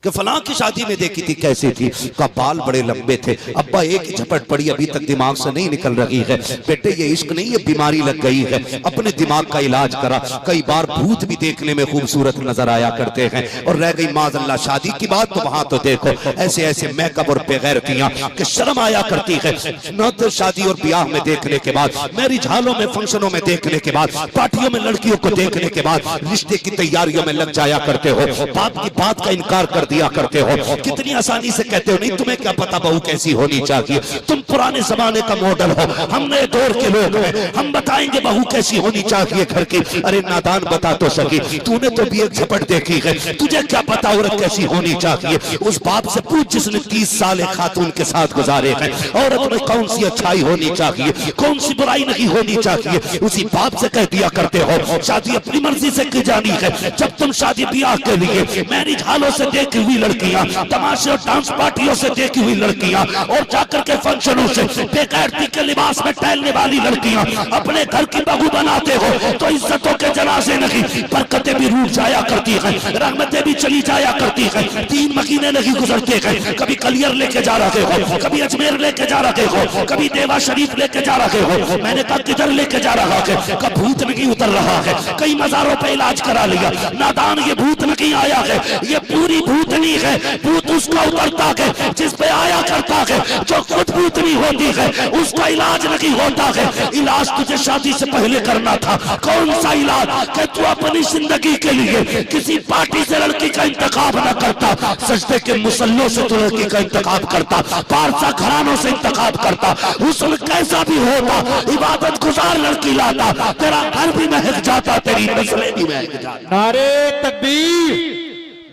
कि फलां की शादी में देखी थी कैसी थी, का बाल बड़े लंबे थे। अब्बा एक ही झपट पड़ी, अभी तक दिमाग से नहीं निकल रही है। बेटे ये इश्क नहीं, ये बीमारी लग गई है, अपने दिमाग का इलाज करा। कई बार भूत भी देखने में खूबसूरत नजर आया करते हैं। और रह गई माज़अल्लाह शादी की बात, तो वहां तो देखो ऐसे ऐसे मैकअप और बेगैरतियां कि शर्म आया करती है। न तो शादी और ब्याह में देखने के बाद, मैरिज हालों में फंक्शनों में देखने के बाद, पार्टियों में लड़कियों को देखने के बाद रिश्ते की तैयारियों में लग जाया करते हो, बाप की बात का इनकार कर दिया करते हो। कितनी आसानी से कहते हो नहीं तुम्हें क्या पता बहू कैसी होनी चाहिए, तुम पुराने जमाने का मॉडल हो, हम नए दौर के लोग हैं, हम बताएंगे बहू कैसी होनी चाहिए घर की। अरे नादान बता तो सकी, तूने तो भी एक झपट देखी है, तुझे क्या पता औरत कैसी होनी चाहिए। उस बाप से पूछ जिसने 30 साल एक खातून के साथ गुजारे हैं, औरत में कौन सी अच्छाई होनी चाहिए, कौन सी बुराई नहीं होनी चाहिए, उसी बाप से कह दिया करते हो। शादी अपनी मर्जी से की जानी है। जब तुम शादी ब्याह के लिए मैरिज हालों से देखी हुई लड़कियां, तमाशे और डांस पार्टियों से देखी हुई लड़कियां, और जाकर के फंक्शनों से बेगैरती के लिबास में टहलने वाली लड़कियां अपने घर की बहू बनाते हो, तो इज्जतों के जनाजे नहीं, बरकतें भी रूठ जाया करती हैं, रहमतें भी चली जाया करती हैं। 3 महीने नहीं गुजरते हैं, कभी कलियर लेके जा रहे हो, कभी अजमेर लेके जा रहे हो, कभी देवा शरीफ लेके जा रहे हो। मैंने कहा किधर लेके जा रहा है, कब भूत नहीं उतर रहा है। कई मजारों पे इलाज करा लिया, नादान ये भूत नहीं आया है, ये पूरी भूतनी है। भूत उसका उतरता है जिस पे आया करता है, जो खुद भूतनी होती है उसका इलाज नहीं होता है। इलाज तुझे शादी से पहले करना था। कौन सा इलाज कि तू अपनी जिंदगी के लिए किसी पार्टी से लड़की का इंतखाब न करता, सजदे के मुसल्लों से तू लड़की का इंतखाब करता, पारसा घरानों से इंतखाब करता, हुस्न कैसा भी होता, इबादत गुजार लड़की लाता, तेरा घर भी महक जाता, तेरी नस्लें भी महक जाती। नारे तकबीर,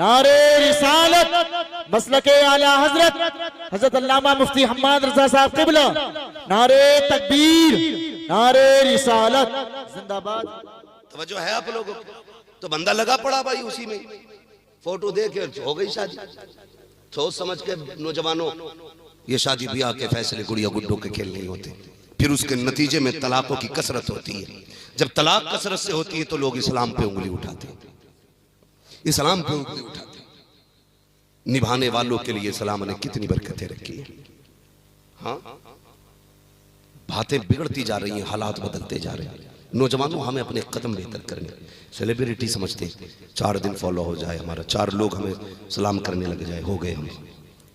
नारे रिसालत, मसलके आला हजरत अल्लामा मुफ्ती हम्माद रजा साहब क़िबला। नारे तकबीर, नारे रिसालत, जिंदाबाद। तवज्जो है आप लोगों को? तो बंदा लगा पड़ा भाई उसी में, फोटो दे के हो गई शादी। सोच समझ के नौजवानों, ये शादी ब्याह के फैसले गुड़िया गुड्डों के खेल नहीं होते। फिर उसके नतीजे में तलाकों की कसरत होती है। जब तलाक कसरत से होती है तो लोग इस्लाम पे उंगली उठाते हैं, इस्लाम पे उंगली उठाते हैं। निभाने वालों के लिए इस्लाम ने कितनी बरकतें रखी है। हाँ, बातें बिगड़ती जा रही हैं, हालात बदलते जा रहे हैं। नौजवानों हमें अपने कदम बेहतर करने, सेलिब्रिटी समझते हैं 4 दिन फॉलो हो जाए हमारा, 4 लोग हमें सलाम करने लग जाए, हो गए हम।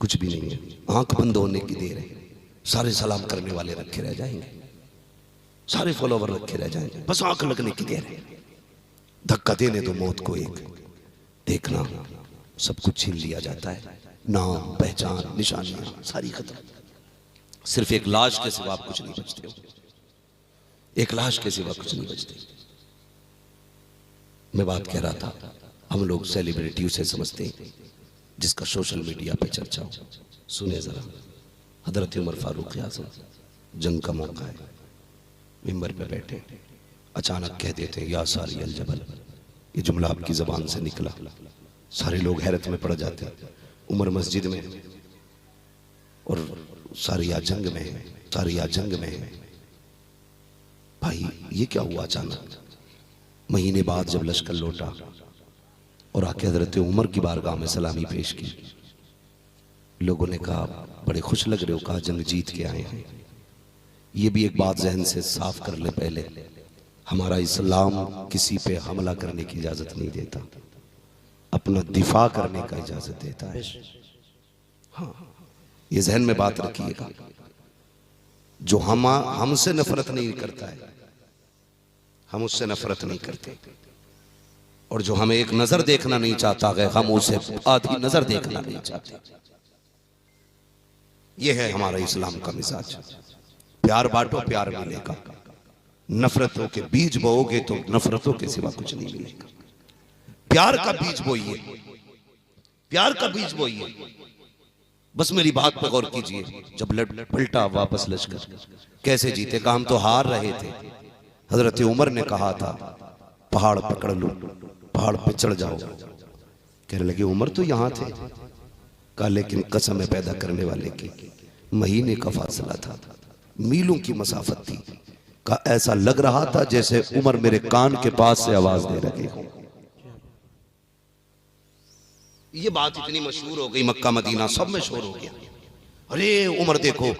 कुछ भी नहीं है, आंख बंद होने की देर है। सारे सलाम करने वाले रखे रह जाएंगे, सारे फॉलोवर रखे रह जाएंगे, बस आंख लगने की देर है। धक्का देने दो मौत को एक, देखना सब कुछ छीन लिया जाता है, नाम पहचान निशानियां सारी खत्म। सिर्फ एक लाश के सिवा आप कुछ नहीं बचते हो, एक लाश के सिवा कुछ नहीं बचते। मैं बात कह रहा था, हम लोग सेलिब्रिटी उसे समझते हैं जिसका सोशल मीडिया पे चर्चा हो। सुने जरा, हजरत उमर फारूक आज़म, जंग का मौका है, मिंबर पे बैठे, अचानक कह देते हैं या सारी अल जबल। ये जुमला आपकी जबान से निकला, सारे लोग हैरत में पड़ जाते हैं। उमर मस्जिद में और सारिया जंग में है, सारिया जंग में है। भाई ये क्या हुआ अचानक? महीने बाद जब लश्कर लौटा और आके हजरत उमर की बारगाह में सलामी पेश की, लोगों ने कहा बड़े खुश लग रहे हो, कहा जंग जीत के आए हैं। ये भी एक बात जहन से साफ कर ले पहले, हमारा इस्लाम किसी पे हमला करने की इजाजत नहीं देता, अपना दिफा करने का इजाजत देता है। हाँ, ये जहन में बात रखिएगा। जो हमसे नफरत नहीं करता है, हम उससे नफरत नहीं करते, और जो हमें एक नजर देखना नहीं चाहता है, हम उसे आधी नजर देखना नहीं चाहते। यह है हमारा इस्लाम का मिजाज। प्यार बांटो, प्यार मिलेगा। नफरतों के बीज बोओगे तो नफरतों के सिवा कुछ नहीं मिलेगा। प्यार का बीज बोइए, प्यार का बीज बोइए। बस मेरी बात पर गौर कीजिए। जब पलटा वापस लश्कर, कैसे जीते? कहा हम तो हार रहे थे। हजरत उमर ने कहा था पहाड़ पकड़ लो, पहाड़ पे चढ़ जाओ। कहने लगे उमर तो यहां थे। कहा लेकिन कसम पैदा करने वाले की, महीने का फासला था, मीलों की मसाफत थी। का ऐसा लग रहा था जैसे उमर मेरे कान के पास से आवाज दे रहे हो। ये बात इतनी मशहूर हो गई, मक्का मदीना सब में शोर हो गया। अरे उमर देखो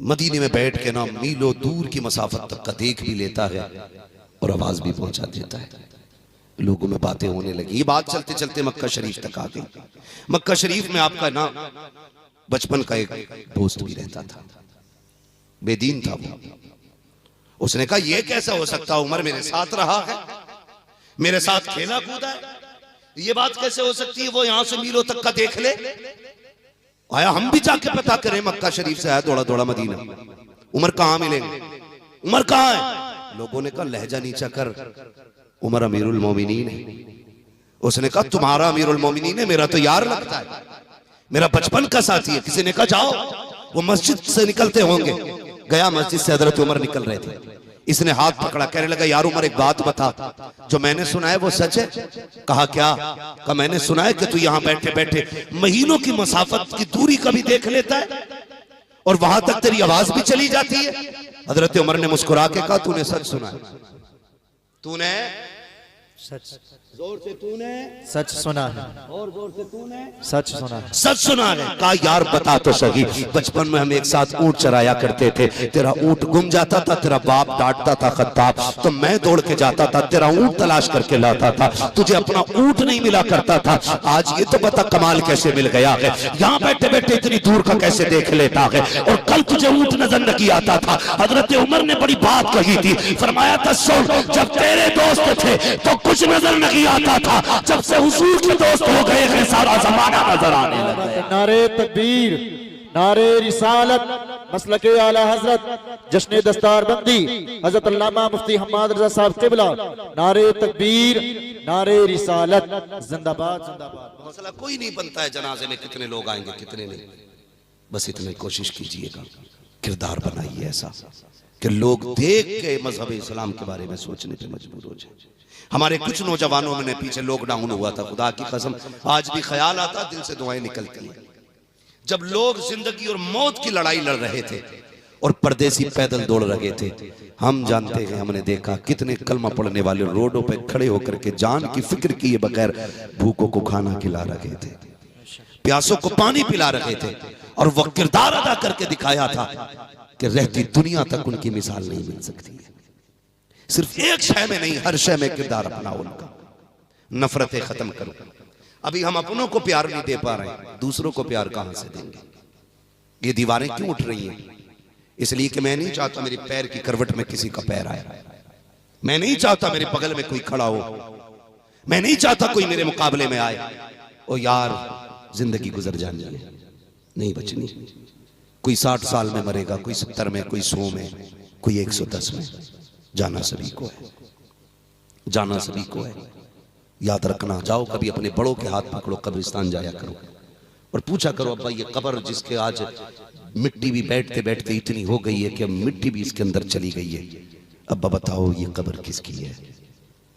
मदीने में बैठ के ना मीलों दूर की मसाफत तक का देख भी लेता है और आवाज भी पहुंचा देता है। लोगों में बातें होने लगी। ये बात चलते चलते मक्का शरीफ तक आ गई। मक्का शरीफ में आपका ना बचपन का एक दोस्त भी रहता था, बेदीन था वो। उसने कहा ये कैसा हो सकता, उमर मेरे साथ रहा है, मेरे साथ खेला कूदा है, ये बात कैसे हो सकती है वो यहां से मीलों तक का देख ले। आया हम भी जाके पता करें। मक्का शरीफ से आया दौड़ा दौड़ा मदीना। उमर कहां मिलेंगे, उमर कहां है? लोगों ने कहा लहजा नीचा कर, उमर अमीरुल मोमिनीन है। उसने कहा तुम्हारा अमीरुल मोमिनीन है, मेरा तो यार लगता है, मेरा बचपन का साथी है। किसी ने कहा जाओ, वो मस्जिद से निकलते होंगे। गया मस्जिद से, हजरत उमर निकल रहे थे। इसने हाथ पकड़ा, कहने लगा यार उमर एक बात बता, जो मैंने सुना है वो सच है? कहा क्या? कहा मैंने सुना है कि तू यहां बैठे बैठे महीनों की मसाफत की दूरी कभी देख लेता है और वहां तक तेरी आवाज भी चली जाती है। हजरत उमर ने मुस्कुरा के कहा तूने सच सुना है, तूने सच, जोर से तूने सच सुना है, और जोर से तूने सच सुना है, सच सुना है। कहा यार बता तो सही, बचपन में हम एक साथ ऊंट चराया करते थे, तेरा ऊंट गुम जाता था, तेरा बाप डांटता था खत्ताब, तो मैं दौड़ के जाता था, तेरा ऊंट तलाश करके लाता था, तुझे अपना ऊंट नहीं मिला करता था। आज ये तो बता कमाल कैसे मिल गया है, यहाँ बैठे बैठे इतनी दूर का कैसे देख लेता है, और कल तुझे ऊंट नजर नहीं आता था। हजरत उमर ने बड़ी बात कही थी, फरमाया था सुन, जब तेरे दोस्त थे तो कुछ नजर नहीं आता था, जब से हुजूर के दोस्त हो गए हैं सारा जमाना नजर आने लगा है। नारे तकबीर, नारे रिसालत, मसलके आला हजरत, जश्न दस्तारबंदी हजरत अल्लामा मुफ्ती हम्माद रजा साहब क़िबला, नारे तकबीर, नारे रिसालत, जिंदाबाद जिंदाबाद। मसला कोई नहीं बनता है जनाजे में कितने लोग आएंगे कितने नहीं, बस इतनी कोशिश कीजिएगा, किरदार बनाइए ऐसा कि लोग देख के मजहब इस्लाम के बारे में सोचने पे मजबूर हो जाए। हमारे कुछ नौजवानों में पीछे लॉकडाउन हुआ था, खुदा की कसम आज भी ख्याल आता, दिल से दुआएं निकलती हैं, जब लोग जिंदगी और मौत की लड़ाई लड़ रहे थे और परदेसी पैदल दौड़ रहे थे। हम जानते हैं, हमने देखा कितने कलमा पढ़ने वाले रोडों पे खड़े होकर के जान की फिक्र किए बगैर भूखों को खाना खिला रहे थे, प्यासों को पानी पिला रहे थे, और वह किरदार अदा करके दिखाया था कि रहती दुनिया तक उनकी मिसाल नहीं मिल सकती है। सिर्फ एक शय में नहीं, हर शय में किरदार अपना उनका। नफरतें खत्म करो। अभी हम अपनों को प्यार नहीं दे पा रहे, दूसरों को प्यार कहां से देंगे? ये दीवारें क्यों उठ रही हैं? इसलिए कि मैं नहीं चाहता मेरे पैर की करवट में किसी का पैर आए, मैं नहीं चाहता मेरे बगल में कोई खड़ा हो, मैं नहीं चाहता कोई मेरे मुकाबले में आए। ओ यार जिंदगी गुजर जानी है, नहीं बचनी। कोई 60 साल में मरेगा, कोई 70 में, कोई 100 में, कोई 110 में। जाना सभी को है, जाना सभी को है। याद रखना, जाओ कभी अपने बड़ों के हाथ पकड़ो, कब्रिस्तान जाया करो और पूछा करो अब्बा ये कब्र जिसके आज मिट्टी भी बैठते बैठते इतनी हो गई है कि मिट्टी भी इसके अंदर चली गई है, अब्बा बताओ ये कब्र किसकी है?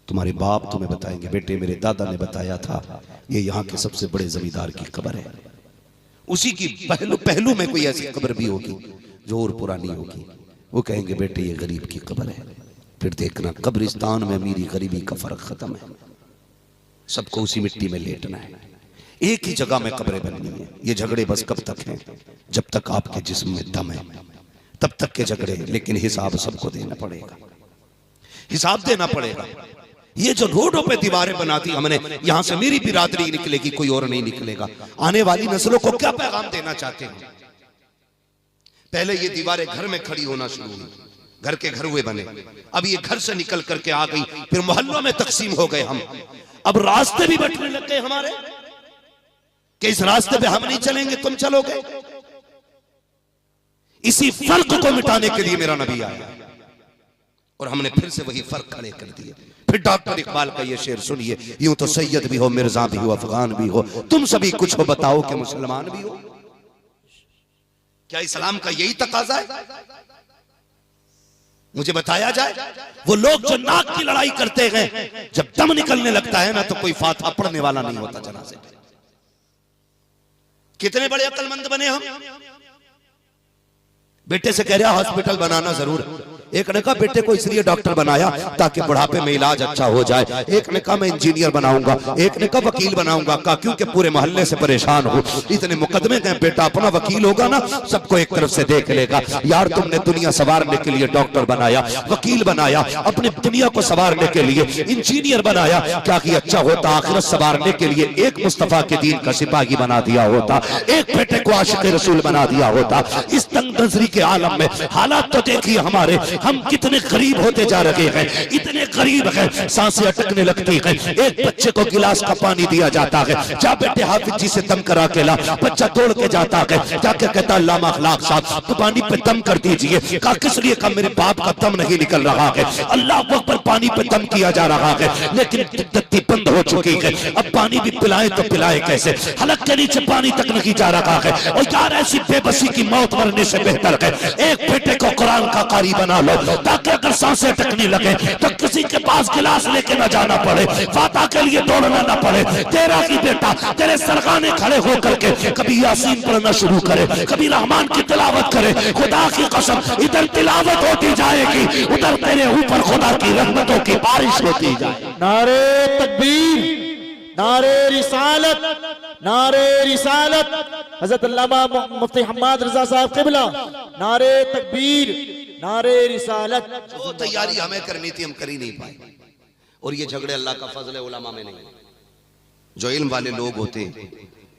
तुम्हारे बाप तुम्हें बताएंगे बेटे मेरे दादा ने बताया था, ये यहाँ के सबसे बड़े जमींदार की कब्र है। उसी की पहलू पहलू में कोई ऐसी कब्र भी होगी जो और पुरानी होगी, वो कहेंगे बेटे ये गरीब की कब्र है। फिर देखना कब्रिस्तान में अमीरी गरीबी का फर्क खत्म है, सबको उसी मिट्टी में लेटना है, एक ही जगह में कब्रें बननी है। ये झगड़े बस कब तक हैं? जब तक आपके जिस्म में दम है तब तक के झगड़े, लेकिन हिसाब सबको देना पड़ेगा, हिसाब देना पड़ेगा। ये जो रोडों पे दीवारें बनाती हमने, यहां से मेरी बिरादरी निकलेगी, कोई और नहीं निकलेगा। आने वाली नस्लों को क्या पैगाम देना चाहते हैं? पहले ये दीवारें घर में खड़ी होना शुरू हुई, घर के घर हुए बने, अब ये घर से निकल करके आ गई, फिर मोहल्लों में तकसीम हो गए हम। अब रास्ते भी बंटने लग गए हमारे कि इस रास्ते पे हम नहीं चलेंगे, तुम चलोगे। इसी फर्क को मिटाने के लिए मेरा नबी आया और हमने फिर से वही फर्क खड़े कर दिए। फिर डॉक्टर इकबाल का ये शेर सुनिए, यूं तो सैयद भी हो, मिर्जा भी हो, अफगान भी हो, तुम सभी कुछ हो, बताओ कि मुसलमान भी हो। क्या इस्लाम का यही तकाजा है? मुझे बताया जाए। वो लोग जो नाक की लड़ाई करते हैं, जब दम निकलने लगता है ना तो कोई फातिहा पढ़ने वाला नहीं होता जनाजे पे। कितने बड़े अक्लमंद बने हम। बेटे से कह रहा हॉस्पिटल बनाना जरूर, एक ने कहा बेटे को इसलिए डॉक्टर बनाया ताकि बुढ़ापे में इलाज अच्छा हो जाए। एक ने कहा मैं इंजीनियर बनाऊंगा, एक ने कहा वकील बनाऊंगा। कहा क्योंकि पूरे मोहल्ले से परेशान हूँ, इतने मुकदमे गए, बेटा अपना वकील होगा ना सबको एक तरफ से देख लेगा। यार तुमने दुनिया संवारने के लिए डॉक्टर बनाया, वकील बनाया, अपनी दुनिया को संवारने के लिए इंजीनियर बनाया, क्या कि अच्छा होता आखिरत संवारने के लिए एक मुस्तफा के दीन का सिपाही बना दिया होता, एक बेटे को आशिक रसूल बना दिया होता। इस तंग नजरी के आलम में हालात तो देखिए हमारे, हम कितने गरीब होते जा रहे हैं, इतने गरीब हैं सांसें अटकने लगती हैं। एक बच्चे को गिलास का पानी दिया जाता है, जा बेटे हाफिज जी से दम करा के ला, बच्चा दौड़ के जाता है, जाके कहता अल्लामा अखलाक साहब तो पानी पे दम कर दीजिए। कहा किस लिए? कहा मेरे बाप का दम नहीं निकल रहा है। अल्लाह अकबर, पानी पे दम किया जा रहा है लेकिन तत्ती बंद हो चुकी है, अब पानी भी पिलाए तो पिलाए कैसे? हलक के नीचे पानी तक नहीं जा रहा है। और यार ऐसी बेबसी की मौत मरने से बेहतर है एक बेटे को कुरान का कारी बना लो ताकि अगर सांसें अटकने लगे तो किसी के पास गिलास लेके ना जाना पड़े, फाता के लिए दौड़ना ना पड़े। तेरा की बेटा तेरे सरगाने खड़े होकर के कभी यासीन पढ़ना शुरू करे, कभी रहमान की तिलावत करे, खुदा की कसम इधर तिलावत होती जाएगी उधर तेरे ऊपर खुदा की रहमतों की बारिश होती जाए। नारे तकबीर, नारे रिसालत, नारे रिसालत। हजरत अल्लामा मुफ्ती हम्माद रजा साहब क़िबला, नारे तकबीर, नारे रिसालत। जो तैयारी हमें करनी थी हम कर ही नहीं पाए। और ये झगड़े अल्लाह का फजल है, उलमा में नहीं। जो इल्म वाले लोग होते हैं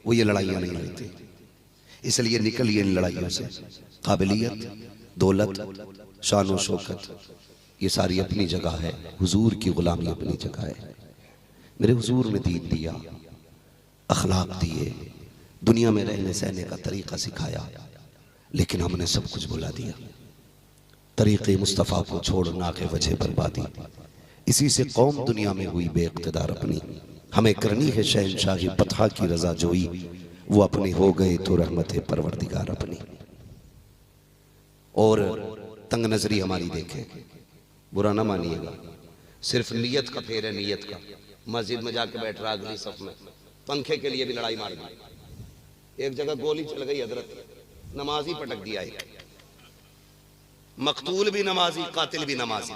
वो ये लड़ाइयां नहीं लड़ते, इसलिए निकलिए इन लड़ाइयों से। काबिलियत, दौलत, शान और शौकत ये सारी अपनी जगह है, हुजूर की गुलामी अपनी जगह है। मेरे हुजूर ने दीन दिया, अखलाक दिए, दुनिया में रहने सहने का तरीका सिखाया, लेकिन हमने सब कुछ भुला दिया। तरीक़े मुस्तफ़ा को छोड़ नाके वजह बर्बादी, इसी से कौम दुनिया में हुई बेइक़्तिदार अपनी। हमें करनी है शहनशाही पतहा की रजा जोई, वो अपने हो गए तो रहमत परवरदिगार अपनी। और तंग नजरी हमारी देखे, बुरा ना मानिएगा, सिर्फ नियत का फेर है, नियत का। मस्जिद में जाके बैठ रहा अगली सफ में, पंखे के लिए भी लड़ाई मार दी। एक जगह गोली चल गई हजरत, नमाजी पटक दिया, एक मकतूल भी नमाजी, कातिल भी नमाजी।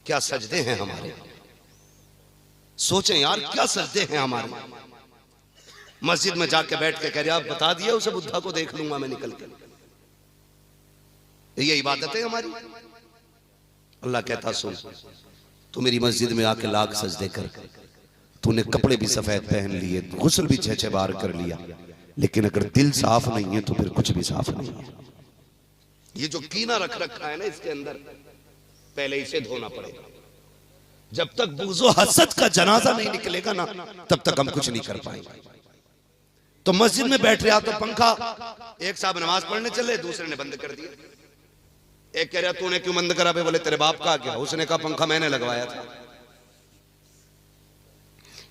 क्या सजदे हैं हमारे, सोचें यार क्या सजदे हैं हमारे। मस्जिद में जाके बैठ के कह रहे आप बता दिया उसे बुद्धा को देख लूंगा मैं निकल के। ये इबादत है हमारी। अल्लाह कहता सुन, तू मेरी मस्जिद में आके लाख सजदे कर, तूने कपड़े भी सफेद पहन लिए, गुस्ल भी 6-6 बार कर लिया, लेकिन अगर दिल साफ नहीं है तो फिर कुछ भी साफ नहीं है। ये जो कीना रख रखा है ना इसके अंदर, पहले इसे धोना पड़ेगा। जब तक बुग़्ज़ो हसद का जनाजा नहीं निकलेगा ना तब तक हम कुछ नहीं कर पाएंगे। तो मस्जिद में बैठ रहा तो पंखा, एक साहब नमाज पढ़ने चले, दूसरे ने बंद कर दिया। एक कह रहा तूने क्यों बंद करा? बोले तेरे बाप का क्या? उसने कहा पंखा मैंने लगवाया था।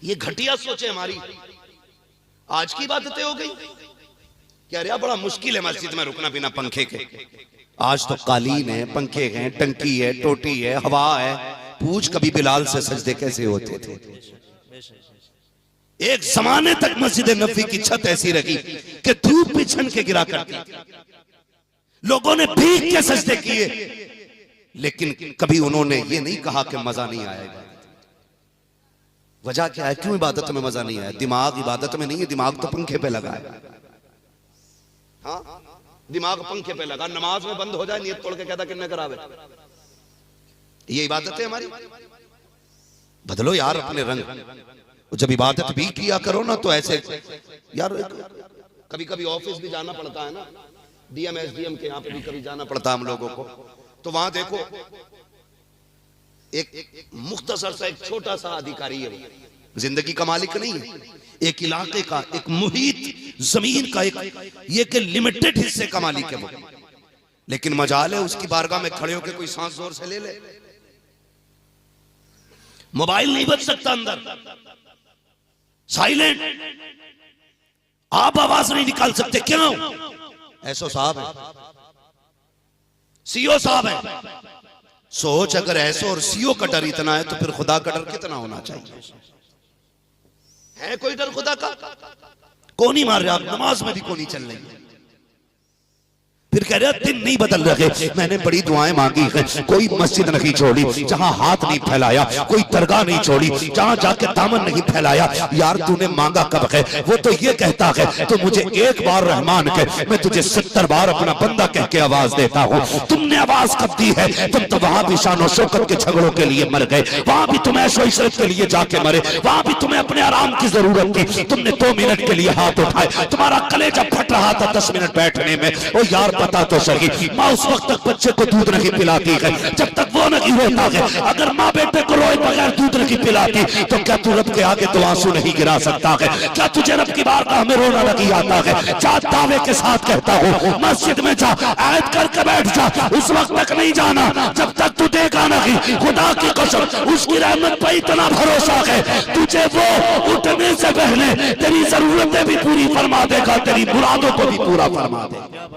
ये घटिया सोचे हमारी, आज की बातें हो गई। कह रहा बड़ा मुश्किल है मस्जिद में रुकना बिना पंखे के। आज तो कालीन है, पंखे हैं, टंकी है, टोटी है, हवा है। पूछ कभी बिलाल से सजदे कैसे होते थे। एक जमाने तक मस्जिद नबवी की छत ऐसी रही कि धूप भी छन के गिरा करती, लोगों ने भीग के सजदे किए, लेकिन कभी उन्होंने ये नहीं कहा कि मजा नहीं आएगा। वजह क्या है? क्यों इबादत में मजा नहीं आया? दिमाग इबादत में नहीं है, दिमाग तो पंखे पे लगा है। हाँ, दिमाग पंखे पे लगा, नमाज में बंद हो जाए, नियत तोड़ के कहता किन्ने करावे। ये इबादत है हमारी। बदलो यार अपने रंग। जब इबादत भी किया करो ना तो ऐसे यार, कभी कभी ऑफिस भी जाना पड़ता है ना, डीएम एसडीएम के यहाँ पे भी कभी जाना पड़ता है हम लोगों को। तो वहां देखो एक मुख्तसर सा एक छोटा सा अधिकारी है, जिंदगी का मालिक नहीं है, एक इलाके का, एक मुहित जमीन का, एक लिमिटेड हिस्से का मालिक है वो। लेकिन मजाल है उसकी बारगाह में खड़े होकर कोई सांस जोर से ले ले, मोबाइल नहीं बज सकता अंदर, साइलेंट, आप आवाज नहीं निकाल सकते। क्यों? एसओ साहब है, सीओ साहब है। सोच, अगर एसओ और सीओ का डर इतना है तो फिर खुदा का डर कितना होना चाहिए? है कोई डर खुदा का? कौन ही मार रहे आप? नमाज में भी कौन ही चल रही है। फिर कह रहे दिन नहीं बदल रहे, मैंने बड़ी दुआएं मांगी है, कोई मस्जिद नहीं छोड़ी जहां हाथ नहीं फैलाया, कोई दरगाह नहीं छोड़ी जहां जाके दामन नहीं फैलाया। यार तूने मांगा कब है? वो तो ये कहता है तो मुझे एक बार रहमान कह, मैं तुझे 70 बार अपना बंदा कह के आवाज देता हूँ। तुमने आवाज कब दी है? तुम तो वहां भी शानो शौकत के झगड़ों के लिए मर गए, वहां भी तुम्हें ऐशो इशरत के लिए जाके मरे, वहां भी तुम्हें अपने आराम की जरूरत थी, तुमने 2 मिनट के लिए हाथ उठाए, तुम्हारा कलेजा फट रहा था 10 मिनट बैठने में। ओ यार पता तो सही, माँ उस वक्त तक बच्चे को दूध नहीं पिलाती है जब तक वो नहीं होता है। अगर माँ बेटे को रोए बगैर दूध नहीं पिलाती तो क्या तू रब के आगे तो आंसू नहीं गिरा सकता है? क्या तुझे रब की बारगाह में रोना नहीं आता है? जा दावे के साथ कहता हूँ, मस्जिद में जा, ऐद करके बैठ जा, उस वक्त तक नहीं जाना जब तक तू देखा नहीं। खुदा की कसम, उसकी रहमत पर इतना भरोसा है, तुझे वो उठने से पहले तेरी जरूरतें भी पूरी फरमा देगा, तेरी मुरादों को भी पूरा फरमा देगा।